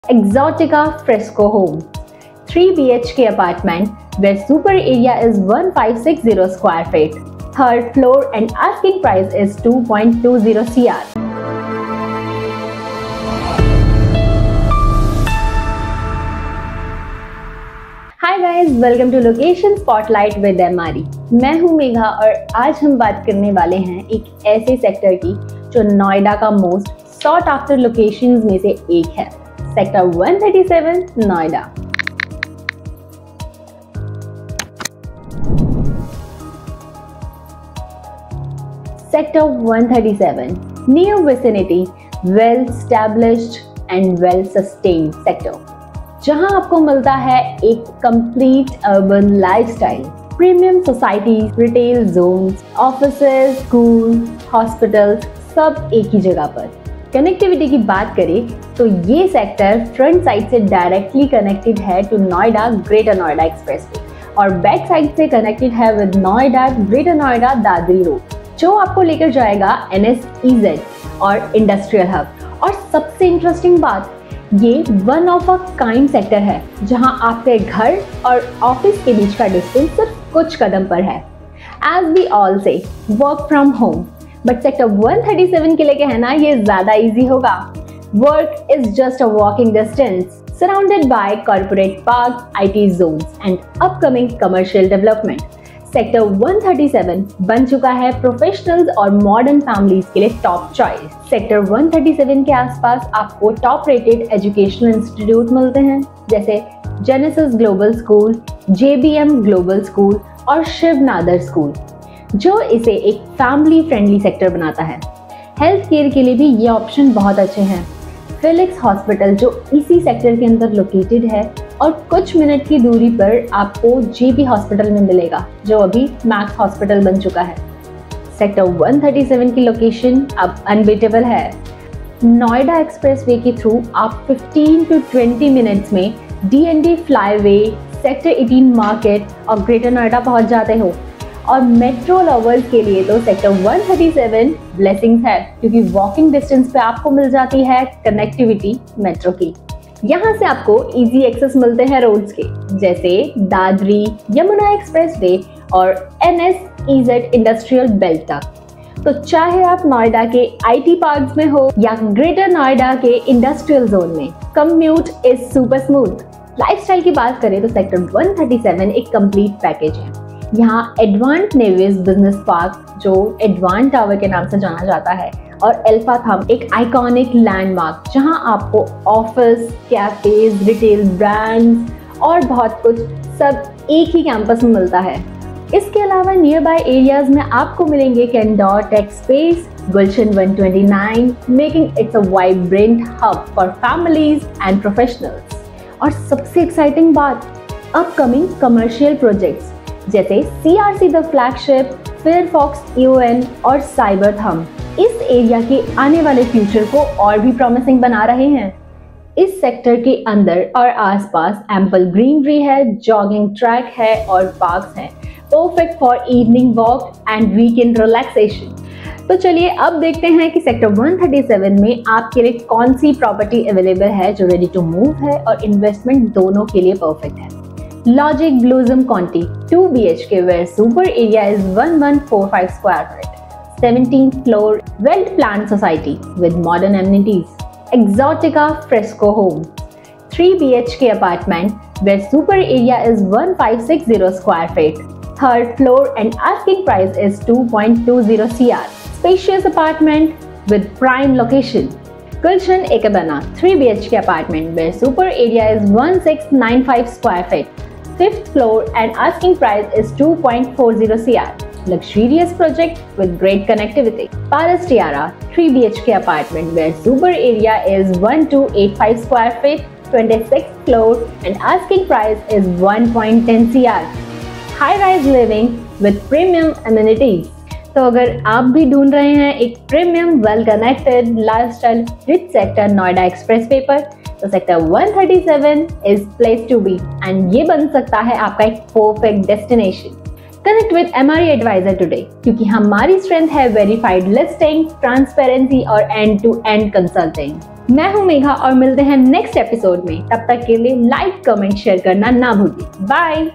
Exotica Fresco Home, 3 BHK apartment where super area is 1560 square feet. Third floor and asking price is 2.20 CR. Hi guys, welcome to location spotlight with MRE। मैं हूं मेघा और आज हम बात करने वाले हैं एक ऐसे सेक्टर की जो नोएडा का मोस्ट सॉट आफ्टर लोकेशंस में से एक है, sector 137 Noida. Sector 137 near vicinity, well established and well sustained sector, जहां आपको मिलता है एक complete urban lifestyle, premium societies, retail zones, offices, school, hospitals सब एक ही जगह पर। कनेक्टिविटी की बात करें तो ये सेक्टर फ्रंट साइड से डायरेक्टली कनेक्टेड है to Noida greater Noida expressway और बैक साइड से कनेक्टेड है with Noida greater Noida Dadri road, जो आपको लेकर जाएगा NSEZ और इंडस्ट्रियल हब। और सबसे इंटरेस्टिंग बात, ये one of a kind sector है जहां आपके घर और ऑफिस के बीच का डिस्टेंस सिर्फ कुछ कदम पर है। एज वी ऑल से work from home, but sector 137 के लिए कहना ये ज्यादा इजी होगा। Work is just a walking distance, surrounded by corporate park, IT zones and upcoming commercial development. Sector 137 बन चुका है प्रोफेशनल्स और मॉडर्न फैमिलीज के लिए टॉप चॉइस। सेक्टर 137 के आसपास आपको टॉप रेटेड एजुकेशनल इंस्टीट्यूट मिलते हैं, जैसे genesis global school, JBM global school और शिव नादर स्कूल, जो इसे एक फैमिली फ्रेंडली सेक्टर बनाता है। हेल्थ केयर के लिए भी ये ऑप्शन बहुत अच्छे हैं। फिलिक्स हॉस्पिटल जो इसी सेक्टर के अंदर लोकेटेड है और कुछ मिनट की दूरी पर आपको JB हॉस्पिटल में मिलेगा, जो अभी मैक्स हॉस्पिटल बन चुका है। सेक्टर 137 की लोकेशन अब अनबीटेबल है। नोएडा एक्सप्रेसवे के थ्रू आप 15 to 20 मिनट्स में DND फ्लाईवे, सेक्टर 18 मार्केट और ग्रेटर नोएडा पहुंच जाते हो। और मेट्रो लवर्स के लिए तो सेक्टर 137 ब्लेसिंग्स है, क्योंकि वॉकिंग डिस्टेंस पे आपको मिल जाती है कनेक्टिविटी मेट्रो की। यहाँ से आपको इजी एक्सेस मिलते हैं रोड्स के, जैसे दादरी, यमुना एक्सप्रेसवे और NSEZ इंडस्ट्रियल बेल्ट तक। तो चाहे आप नोएडा के IT पार्क्स में हो या ग्रेटर नोएडा के इंडस्ट्रियल जोन में, commute is super smooth. Lifestyle की बात करें तो सेक्टर 137 एक कंप्लीट पैकेज है। यहाँ एडवांट नेविस बिजनेस पार्क, जो एडवांट टावर के नाम से जाना जाता है, और अल्फा थंब एक आइकॉनिक लैंडमार्क, जहां आपको ऑफिस, कैफेज, रिटेल ब्रांड्स और बहुत कुछ सब एक ही कैंपस में मिलता है। इसके अलावा नियर बाय एरियाज में आपको मिलेंगे candour tech space, Gulshan 129, making it's a vibrant hub for families and professionals. और सबसे एक्साइटिंग बात, अपकमिंग कमर्शियल प्रोजेक्ट्स जैसे CRC the flagship, Firefox EON और साइबर थंब इस एरिया के आने वाले फ्यूचर को और भी प्रॉमिसिंग बना रहे हैं। इस सेक्टर के अंदर और आसपास एम्पल ग्रीनरी है, जॉगिंग ट्रैक है और पार्क्स हैं, perfect for evening walk and weekend relaxation. तो चलिए अब देखते हैं कि सेक्टर 137 में आपके लिए कौन सी प्रॉपर्टी अवेलेबल है जो रेडी टू मूव है और इन्वेस्टमेंट दोनों के लिए परफेक्ट है। Logic Blossom Conti, 2 BHK where super area is 1145 square feet, 17th floor, well-planned society with modern amenities. Exotica Fresco Home, 3 BHK apartment where super area is 1560 square feet. Third floor and asking price is 2.20 CR. Spacious apartment with prime location. Gulshan Ekabana, 3 BHK apartment where super area is 1695 square feet. 5th floor and asking price is 2.40 CR. Luxurious project with great connectivity. Paras Tiara, 3 BHK apartment where super area is 1285 square feet, 26th floor and asking price is 1.10 CR. High-rise living with premium amenities. तो अगर आप भी ढूंढ रहे हैं एक premium well connected lifestyle rich sector Noida expressway पर, तो sector 137 is place to be and ये बन सकता है आपका एक perfect destination. Connect with MRE adviser today, क्योंकि हमारी स्ट्रेंथ है वेरीफाइड लिस्टिंग, ट्रांसपेरेंसी और एंड टू एंड कंसल्टिंग। मैं हूं मेघा और मिलते हैं नेक्स्ट एपिसोड में। तब तक के लिए लाइक, कमेंट, शेयर करना ना भूलिए। बाय।